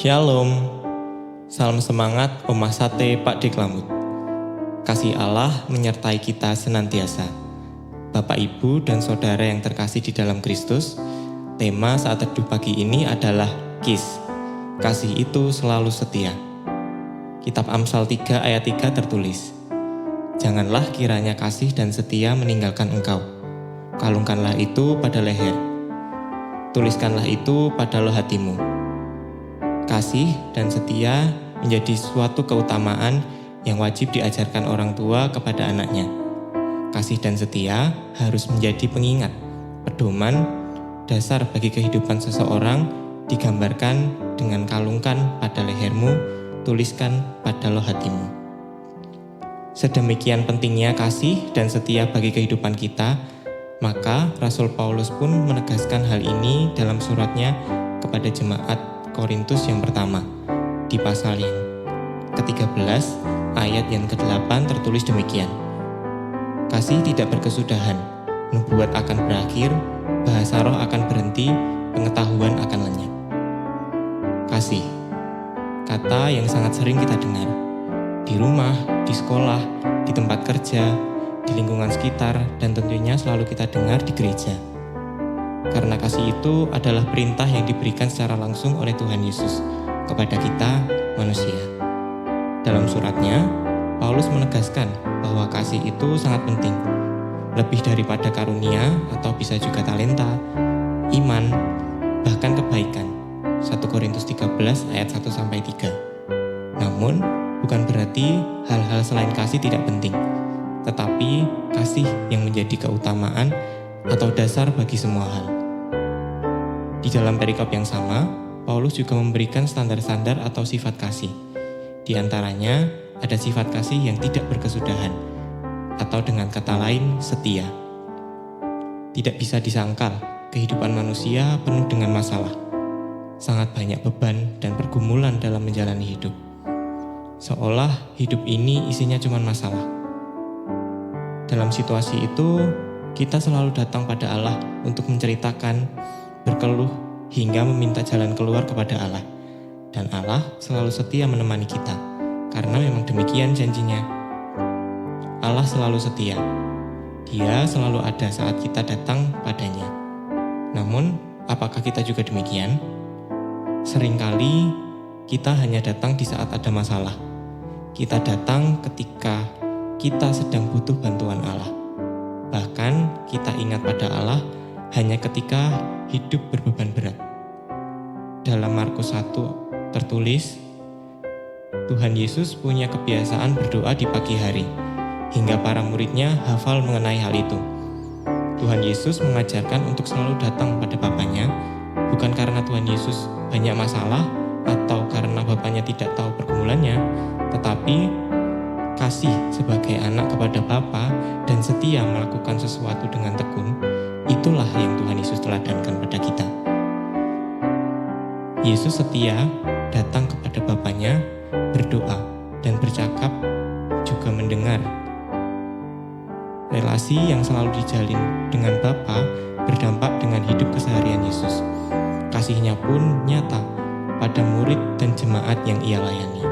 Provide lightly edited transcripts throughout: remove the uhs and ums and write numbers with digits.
Shalom, salam semangat Omah Sate Pak Deklamut. Kasih Allah menyertai kita senantiasa. Bapak, Ibu, dan Saudara yang terkasih di dalam Kristus, tema saat teduh pagi ini adalah KIS. Kasih itu selalu setia. Kitab Amsal 3 ayat 3 tertulis, "Janganlah kiranya kasih dan setia meninggalkan engkau. Kalungkanlah itu pada leher. Tuliskanlah itu pada loh hatimu." Kasih dan setia menjadi suatu keutamaan yang wajib diajarkan orang tua kepada anaknya. Kasih dan setia harus menjadi pengingat, pedoman, dasar bagi kehidupan seseorang digambarkan dengan kalungkan pada lehermu, tuliskan pada loh hatimu. Sedemikian pentingnya kasih dan setia bagi kehidupan kita, maka Rasul Paulus pun menegaskan hal ini dalam suratnya kepada jemaat Korintus yang pertama, di pasal yang ke-13 ayat yang ke-8 tertulis demikian. Kasih tidak berkesudahan, nubuat akan berakhir, bahasa roh akan berhenti, pengetahuan akan lenyap. Kasih, kata yang sangat sering kita dengar di rumah, di sekolah, di tempat kerja, di lingkungan sekitar, dan tentunya selalu kita dengar di gereja. Karena kasih itu adalah perintah yang diberikan secara langsung oleh Tuhan Yesus kepada kita manusia. Dalam suratnya, Paulus menegaskan bahwa kasih itu sangat penting, lebih daripada karunia atau bisa juga talenta, iman, bahkan kebaikan. 1 Korintus 13 ayat 1-3. Namun, bukan berarti hal-hal selain kasih tidak penting, tetapi kasih yang menjadi keutamaan atau dasar bagi semua hal. Di dalam perikop yang sama, Paulus juga memberikan standar-standar atau sifat kasih. Di antaranya, ada sifat kasih yang tidak berkesudahan, atau dengan kata lain, setia. Tidak bisa disangkal, kehidupan manusia penuh dengan masalah. Sangat banyak beban dan pergumulan dalam menjalani hidup. Seolah hidup ini isinya cuma masalah. Dalam situasi itu, kita selalu datang pada Allah untuk menceritakan, berkeluh, hingga meminta jalan keluar kepada Allah. Dan Allah selalu setia menemani kita, karena memang demikian janjinya. Allah selalu setia. Dia selalu ada saat kita datang padanya. Namun, apakah kita juga demikian? Seringkali kita hanya datang di saat ada masalah. Kita datang ketika kita sedang butuh bantuan Allah. Bahkan kita ingat pada Allah hanya ketika hidup berbeban berat. Dalam Markus 1 tertulis, Tuhan Yesus punya kebiasaan berdoa di pagi hari, hingga para muridnya hafal mengenai hal itu. Tuhan Yesus mengajarkan untuk selalu datang pada Bapanya, bukan karena Tuhan Yesus banyak masalah atau karena Bapanya tidak tahu pergumulannya, tetapi kasih sebagai anak kepada Bapa dan setia melakukan sesuatu dengan tekun, itulah yang Tuhan Yesus teladankan pada kita. Yesus setia datang kepada Bapanya, berdoa dan bercakap, juga mendengar. Relasi yang selalu dijalin dengan Bapa berdampak dengan hidup keseharian Yesus. Kasihnya pun nyata pada murid dan jemaat yang ia layani.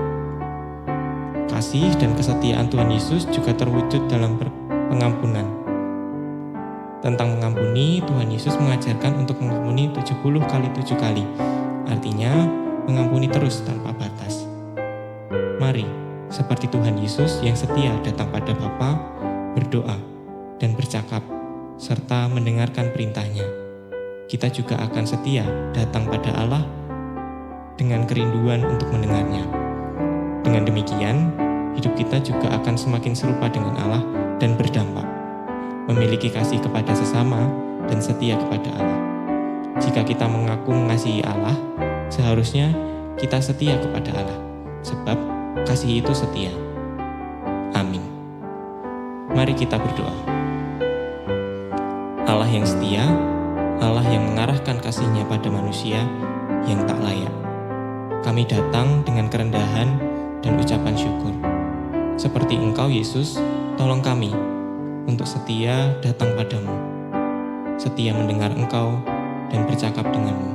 Kasih dan kesetiaan Tuhan Yesus juga terwujud dalam pengampunan. Tentang mengampuni, Tuhan Yesus mengajarkan untuk mengampuni 70 kali 7 kali. Artinya, mengampuni terus tanpa batas. Mari, seperti Tuhan Yesus yang setia datang pada Bapa, berdoa dan bercakap, serta mendengarkan perintahnya. Kita juga akan setia datang pada Allah dengan kerinduan untuk mendengarnya. Dengan demikian, hidup kita juga akan semakin serupa dengan Allah dan berdampak, memiliki kasih kepada sesama dan setia kepada Allah. Jika kita mengaku mengasihi Allah, seharusnya kita setia kepada Allah, sebab kasih itu setia. Amin. Mari kita berdoa. Allah yang setia, Allah yang mengarahkan kasih-Nya pada manusia yang tak layak. Kami datang dengan kerendahan dan ucapan syukur. Seperti Engkau, Yesus, tolong kami untuk setia datang padamu, setia mendengar Engkau dan bercakap denganmu.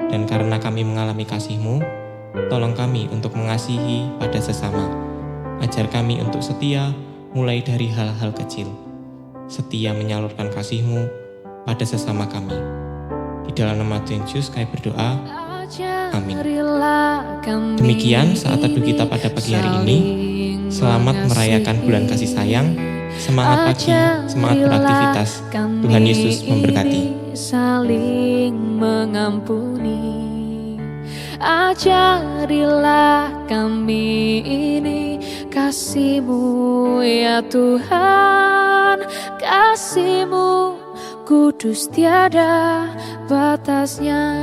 Dan karena kami mengalami kasih-Mu, tolong kami untuk mengasihi pada sesama. Ajar kami untuk setia mulai dari hal-hal kecil. Setia menyalurkan kasih-Mu pada sesama kami. Di dalam nama Tuhan Yesus kami berdoa. Amin. Demikian saat teduh kita pada pagi hari ini. Selamat merayakan bulan kasih sayang. Semangat pagi, semangat beraktivitas. Tuhan Yesus memberkati. Saling mengampuni. Ajarilah kami ini kasih-Mu ya Tuhan, kasih-Mu kudus tiada batasnya.